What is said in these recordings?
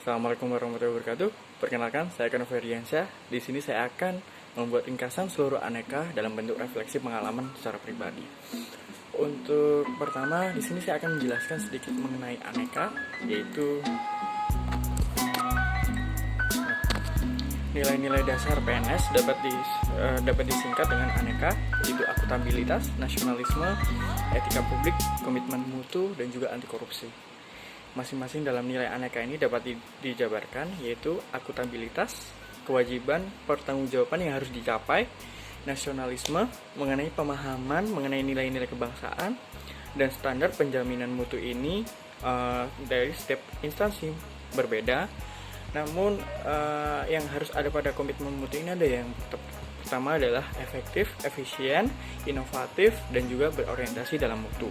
Assalamualaikum warahmatullahi wabarakatuh. Perkenalkan, saya Kano Ferdiansyah. Di sini saya akan membuat ringkasan seluruh aneka dalam bentuk refleksi pengalaman secara pribadi. Untuk pertama, di sini saya akan menjelaskan sedikit mengenai aneka, yaitu nilai-nilai dasar PNS dapat disingkat dengan aneka, yaitu akuntabilitas, nasionalisme, etika publik, komitmen mutu, dan juga anti korupsi. Masing-masing dalam nilai aneka ini dapat dijabarkan, yaitu akuntabilitas, kewajiban pertanggungjawaban yang harus dicapai, nasionalisme mengenai pemahaman mengenai nilai-nilai kebangsaan, dan standar penjaminan mutu ini dari setiap instansi berbeda. Namun yang harus ada pada komitmen mutu ini ada yang pertama adalah efektif, efisien, inovatif, dan juga berorientasi dalam mutu.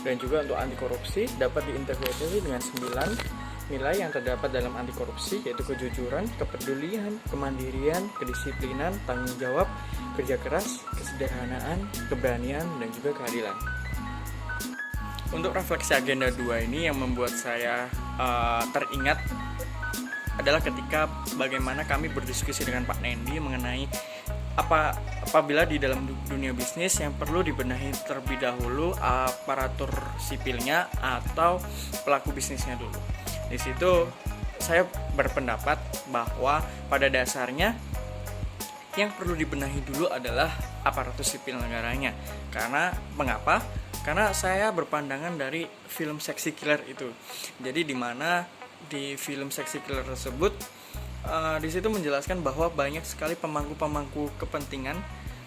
Dan juga untuk anti korupsi dapat diintegrasi dengan 9 nilai yang terdapat dalam anti korupsi, yaitu kejujuran, kepedulian, kemandirian, kedisiplinan, tanggung jawab, kerja keras, kesederhanaan, keberanian, dan juga keadilan. Untuk refleksi agenda 2 ini yang membuat saya teringat adalah ketika bagaimana kami berdiskusi dengan Pak Nendi mengenai apabila di dalam dunia bisnis yang perlu dibenahi terlebih dahulu aparatur sipilnya atau pelaku bisnisnya dulu. Di situ saya berpendapat bahwa pada dasarnya yang perlu dibenahi dulu adalah aparatur sipil negaranya. Karena mengapa? Karena saya berpandangan dari film Sexy Killer itu. Jadi di mana di film Sexy Killer tersebut di situ menjelaskan bahwa banyak sekali pemangku kepentingan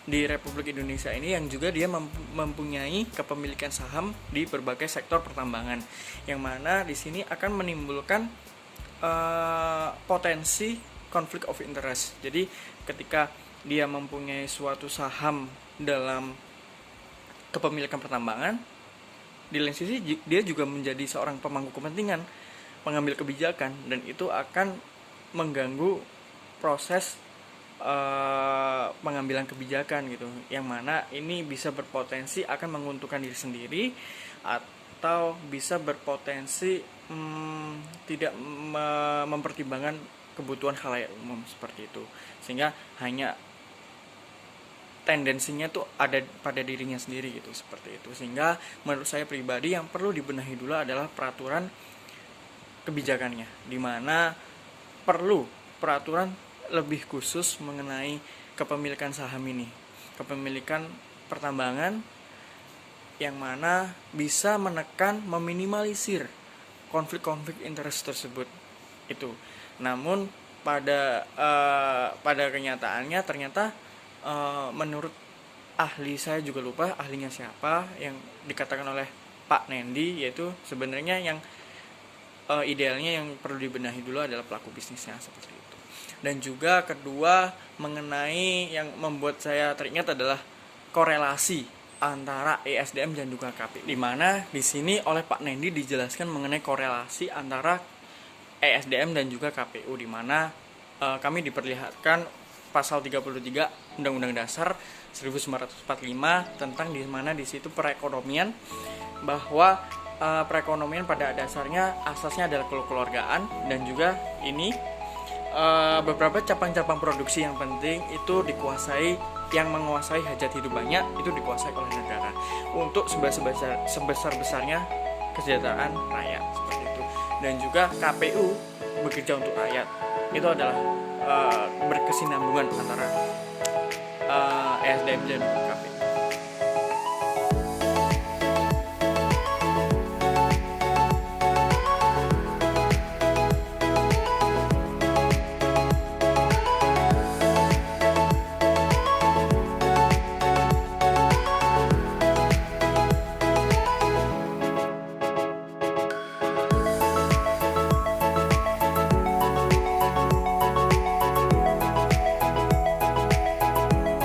di Republik Indonesia ini yang juga dia mempunyai kepemilikan saham di berbagai sektor pertambangan, yang mana di sini akan menimbulkan potensi konflik of interest. Jadi ketika dia mempunyai suatu saham dalam kepemilikan pertambangan, di lain sisi dia juga menjadi seorang pemangku kepentingan, pengambil kebijakan, dan itu akan mengganggu proses pengambilan kebijakan gitu, yang mana ini bisa berpotensi akan menguntungkan diri sendiri atau bisa berpotensi tidak mempertimbangkan kebutuhan khalayak umum seperti itu, sehingga hanya tendensinya tuh ada pada dirinya sendiri gitu, seperti itu. Sehingga menurut saya pribadi yang perlu dibenahi dulu adalah peraturan kebijakannya, di mana perlu peraturan lebih khusus mengenai kepemilikan saham ini, kepemilikan pertambangan, yang mana bisa menekan, meminimalisir konflik-konflik interest tersebut itu. Namun pada kenyataannya ternyata menurut ahli, saya juga lupa ahlinya siapa, yang dikatakan oleh Pak Nendi, yaitu sebenarnya yang idealnya yang perlu dibenahi dulu adalah pelaku bisnisnya, seperti itu. Dan juga kedua, mengenai yang membuat saya teringat adalah korelasi antara ESDM dan juga KPU, di mana di sini oleh Pak Nendi dijelaskan mengenai korelasi antara ESDM dan juga KPU, di mana kami diperlihatkan pasal 33 Undang-Undang Dasar 1945 tentang di mana di situ perekonomian, bahwa perekonomian pada dasarnya asasnya adalah kekeluargaan, dan juga ini beberapa cabang-cabang produksi yang penting itu dikuasai, yang menguasai hajat hidup banyak itu dikuasai oleh negara untuk sebesar-besarnya kesejahteraan rakyat, seperti itu. Dan juga KPU bekerja untuk rakyat, itu adalah berkesinambungan antara ESDM dan KPU.